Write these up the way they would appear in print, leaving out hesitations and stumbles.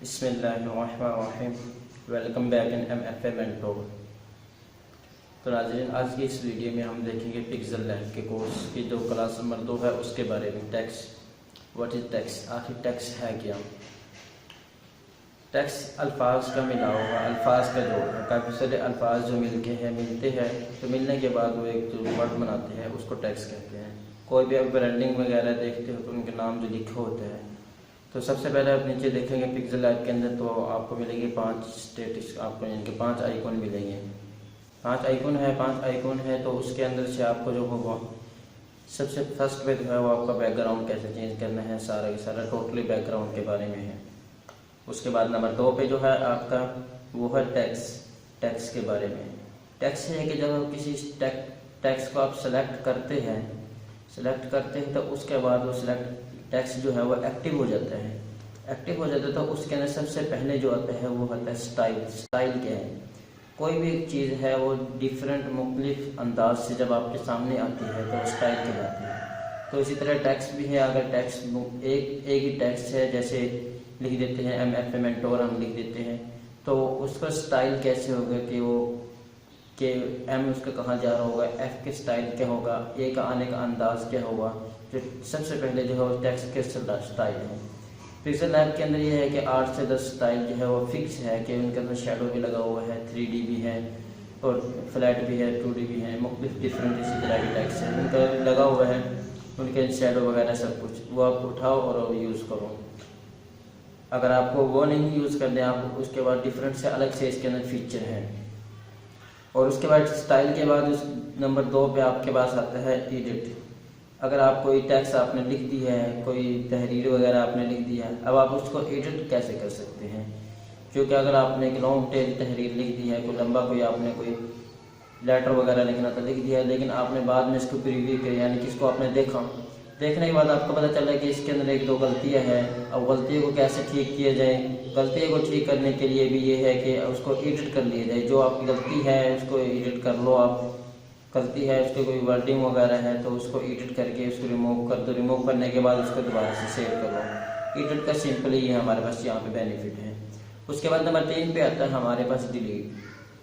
बिस्मिल्लाहिर्रहमानिर्रहीम। Welcome back in MFA mentor. तो नाज़रीन, आज की इस वीडियो में हम देखेंगे पिक्सेल लैब के कोर्स की जो क्लास नंबर 2 है उसके बारे में। टेक्स्ट, व्हाट इज टेक्स्ट, आखिर टेक्स्ट है क्या। टेक्स्ट अल्फाज का मिला हुआ, अल्फाज का जोड़ है। काफ़ी सारे अल्फाज जो मिलते हैं तो मिलने के बाद वो एक जो वर्ड बनाते हैं उसको टेक्स्ट कहते हैं। कोई भी आप ब्रांडिंग वगैरह देखते हो तो उनके नाम जो लिखे होते हैं, तो सबसे पहले आप नीचे देखेंगे पिक्सेल लैब के अंदर तो आपको मिलेंगे 5 स्टेटस, आपको इनके 5 आइकॉन मिलेंगे। 5 आइकॉन है तो उसके अंदर से आपको जो होगा सबसे फर्स्ट पे जो है वो आपका बैकग्राउंड कैसे चेंज करना है, सारा के सारा टोटली बैकग्राउंड के बारे में है। उसके बाद नंबर 2 पे जो है आपका वो है टेक्स्ट के बारे में। टेक्स्ट है कि जब किसी टेक्स्ट को आप सेलेक्ट करते हैं तो उसके बाद वो टेक्स्ट जो है वो एक्टिव हो जाता है। तो उसके अंदर सबसे पहले जो आता है वो आता है स्टाइल क्या है। कोई भी एक चीज़ है वो डिफरेंट मुख्तलिफ अंदाज से जब आपके सामने आती है तो स्टाइल कहलाती है। तो इसी तरह टेक्स्ट भी है। अगर टेक्स्ट एक ही टेक्स्ट है, जैसे लिख देते हैं MFA मेंटोर हम लिख देते हैं, तो उसका स्टाइल कैसे होगा कि M उसका कहाँ जा रहा होगा, F के स्टाइल क्या होगा, A का आने का अंदाज क्या होगा। जो सबसे पहले जो है वो टेक्स्ट के स्टाइल है। पिक्सेल लैब के अंदर ये है कि 8 से 10 स्टाइल जो है वो फिक्स है कि उनके अंदर शेडो भी लगा हुआ है, 3D भी है और फ्लैट भी है, 2D भी है, मुख्तलिफ डिफरेंट इसी तरह के टेक्स्ट है उनका लगा हुआ है। उनके शेडो वगैरह सब कुछ वो आप उठाओ और यूज़ करो। अगर आपको वो नहीं यूज़ करने, आप उसके बाद डिफरेंट से अलग से इसके अंदर फीचर है। और उसके बाद स्टाइल के बाद उस नंबर 2 पे आपके पास आता है एडिट। अगर आप कोई टेक्स्ट आपने लिख दी है, कोई तहरीर वगैरह आपने लिख दिया है, अब आप उसको एडिट कैसे कर सकते हैं। क्योंकि अगर आपने एक लॉन्ग टेल तहरीर लिख दी है, कोई लंबा आपने कोई लेटर वगैरह लिखना था लिख दिया है, लेकिन आपने बाद में इसको प्रीव्यू किया, यानी कि इसको आपने देखने के बाद आपको पता चला कि इसके अंदर 1-2 गलतियां हैं। अब गलतियों को कैसे ठीक किया जाए। गलतियों को ठीक करने के लिए भी ये है कि उसको एडिट कर लिया जाए। जो आपकी गलती है उसको एडिट कर लो। आप गलती है उसके कोई वर्डिंग वगैरह है तो उसको एडिट करके उसको रिमूव कर दो। रिमूव करने के बाद उसको दोबारा से सेव करो। एडिट का सिंपल ही है हमारे पास यहाँ पे बेनिफिट है। उसके बाद नंबर 3 पे आता है हमारे पास डिलीट।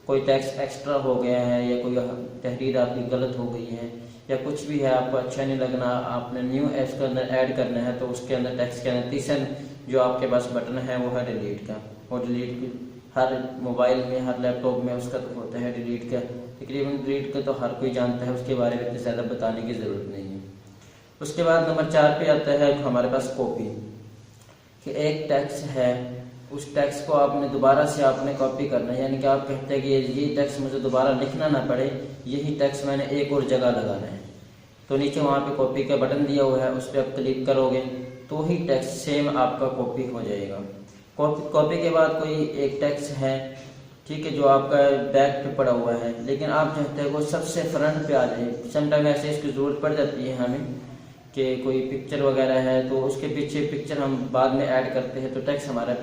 कोई टेक्स्ट एक्स्ट्रा हो गया है या कोई तहरीर आपकी गलत हो गई है या कुछ भी है, आपको अच्छा नहीं लगना, आपने न्यू एप्स के अंदर ऐड करना है तो उसके अंदर टेक्स्ट के अंदर तीसरा जो आपके पास बटन है वो है डिलीट का। और डिलीट हर मोबाइल में, हर लैपटॉप में उसका तो होता है डिलीट का। तकरीबन डिलीट का तो हर कोई जानता है, उसके बारे में इतनी ज़्यादा बताने की ज़रूरत नहीं है। उसके बाद नंबर 4 पे आता है हमारे पास कॉपी। कि एक टेक्स्ट है, उस टेक्स्ट को आपने दोबारा से आपने कॉपी करना है, यानी कि आप कहते हैं कि ये टेक्स्ट मुझे दोबारा लिखना ना पड़े, यही टेक्स्ट मैंने एक और जगह लगाना है। तो नीचे वहाँ पे कॉपी का बटन दिया हुआ है, उस पर आप क्लिक करोगे तो ही टेक्स्ट सेम आपका कॉपी हो जाएगा। कॉपी के बाद कोई एक टेक्स्ट है, ठीक है, जो आपका बैक पे पड़ा हुआ है, लेकिन आप चाहते हैं वो सबसे फ्रंट पे आ जाए। समटाइम ऐसे इसकी ज़रूरत पड़ जाती है हमें कि कोई पिक्चर वगैरह है तो उसके पीछे पिक्चर हम बाद में ऐड करते हैं, तो टेक्स्ट हमारा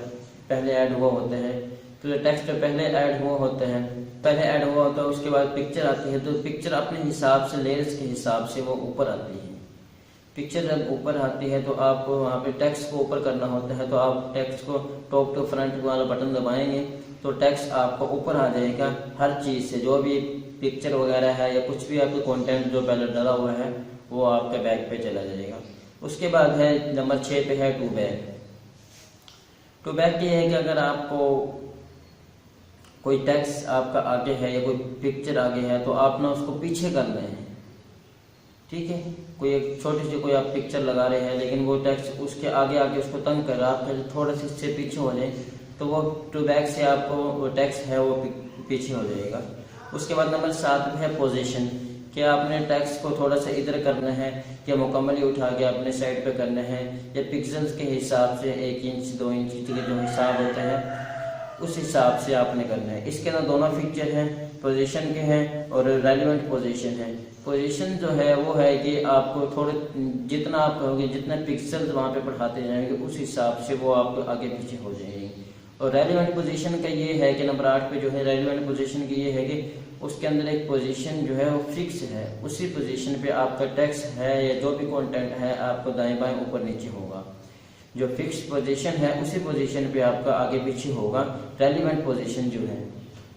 पहले ऐड हुआ होता है। तो टेक्स्ट पहले ऐड हुआ होता है, उसके बाद पिक्चर आती है, तो पिक्चर अपने हिसाब से लेयर्स के हिसाब से वो ऊपर आती है। पिक्चर जब ऊपर आती है तो आपको वहाँ पे टेक्स्ट को ऊपर करना होता है, तो आप टेक्स्ट को टॉप टू फ्रंट वाला बटन दबाएंगे तो टेक्स्ट आपको ऊपर आ जाएगा। हर चीज़ से जो भी पिक्चर वगैरह है या कुछ भी आपका कंटेंट जो पहले डाला हुआ है वो आपके बैक पे चला जाएगा। उसके बाद है नंबर 6 पे है टू बैक ये है कि अगर आपको कोई टेक्स्ट आपका आगे है या कोई पिक्चर आगे है तो आप ना उसको पीछे कर रहे हैं, ठीक है। कोई एक छोटी सी कोई आप पिक्चर लगा रहे हैं लेकिन वो टेक्स्ट उसके आगे उसको तंग कर रहा है, आप थोड़ा सा इससे पीछे हो जाए तो वो टू बैक से आपको वो टेक्स्ट है वो पीछे हो जाएगा। उसके बाद नंबर 7 पे है पोजीशन। कि आपने टेक्स्ट को थोड़ा सा इधर करना है या मुकम्मल ही उठा के अपने साइड पे करना है, या पिक्सल्स के हिसाब से 1 इंच 2 इंच के जो हिसाब होता है उस हिसाब से आपने करना है। इसके अंदर दोनों फीचर हैं, पोजीशन के हैं और रेलिवेंट पोजीशन है। पोजीशन जो है वो है कि आपको थोड़े जितना आप कहोगे, जितना पिक्सल्स वहाँ पे बढ़ाते जाएंगे उस हिसाब से वो आपको आगे पीछे हो जाएंगे। और रेलिवेंट पोजीशन का ये है कि नंबर 8 पे जो है रेलिवेंट पोजीशन की ये है कि उसके अंदर एक पोजीशन जो है वो फिक्स है, उसी पोजीशन पे आपका टेक्स्ट है या जो भी कंटेंट है आपको दाएं बाएं ऊपर नीचे होगा। जो फिक्स पोजीशन है उसी पोजीशन पे आपका आगे पीछे होगा रेलिवेंट पोजीशन जो है।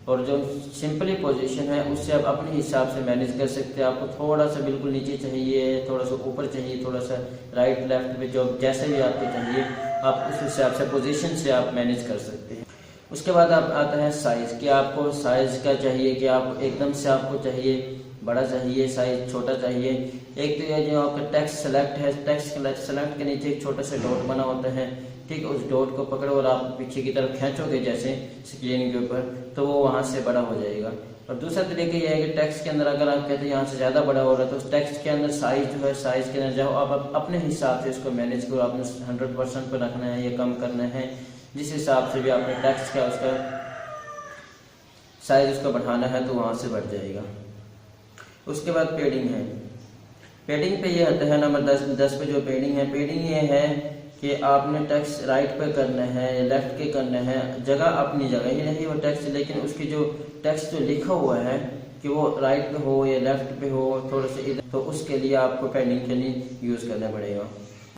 और जो सिंपली पोजीशन है उससे आप अपने हिसाब से मैनेज कर सकते हैं। आपको थोड़ा सा बिल्कुल नीचे चाहिए, थोड़ा सा ऊपर चाहिए, थोड़ा सा राइट लेफ्ट पे, जो जैसे भी आपको चाहिए आप उस हिसाब से पोजीशन से आप मैनेज कर सकते हैं। उसके बाद आप आता है साइज़, कि आपको साइज़ क्या चाहिए, कि आप एकदम से आपको चाहिए बड़ा चाहिए, साइज छोटा चाहिए। एक तो ये जो आपका टेक्स्ट सेलेक्ट है, टेक्स्ट सेलेक्ट के नीचे एक छोटा सा डॉट बना होता है, ठीक, उस डॉट को पकड़ो और आप पीछे की तरफ खींचोगे जैसे स्क्रीन के ऊपर, तो वो वहाँ से बड़ा हो जाएगा। और दूसरा तरीका यह है कि टेक्स्ट के अंदर अगर आप कहते हैं यहाँ से ज़्यादा बड़ा हो रहा है तो उस टेक्स्ट के अंदर साइज जो है, साइज के अंदर जाओ, आप अपने हिसाब से इसको मैनेज करो। आपने 100% पर रखना है या कम करना है, जिस हिसाब से भी आपने टेक्स्ट का उसका साइज उसको बढ़ाना है तो वहाँ से बढ़ जाएगा। उसके बाद पेडिंग है। पेडिंग पे ये आता है नंबर 10 पे जो पेडिंग है, पेडिंग ये है कि आपने टेक्स्ट राइट पे करना है या लेफ्ट के करना है, जगह अपनी जगह ही नहीं वो टेक्स्ट, लेकिन उसकी जो टेक्स्ट जो लिखा हुआ है कि वो राइट पे हो या लेफ्ट पे हो, थोड़ा सा इधर, तो उसके लिए आपको पेडिंग के लिए यूज़ करना पड़ेगा।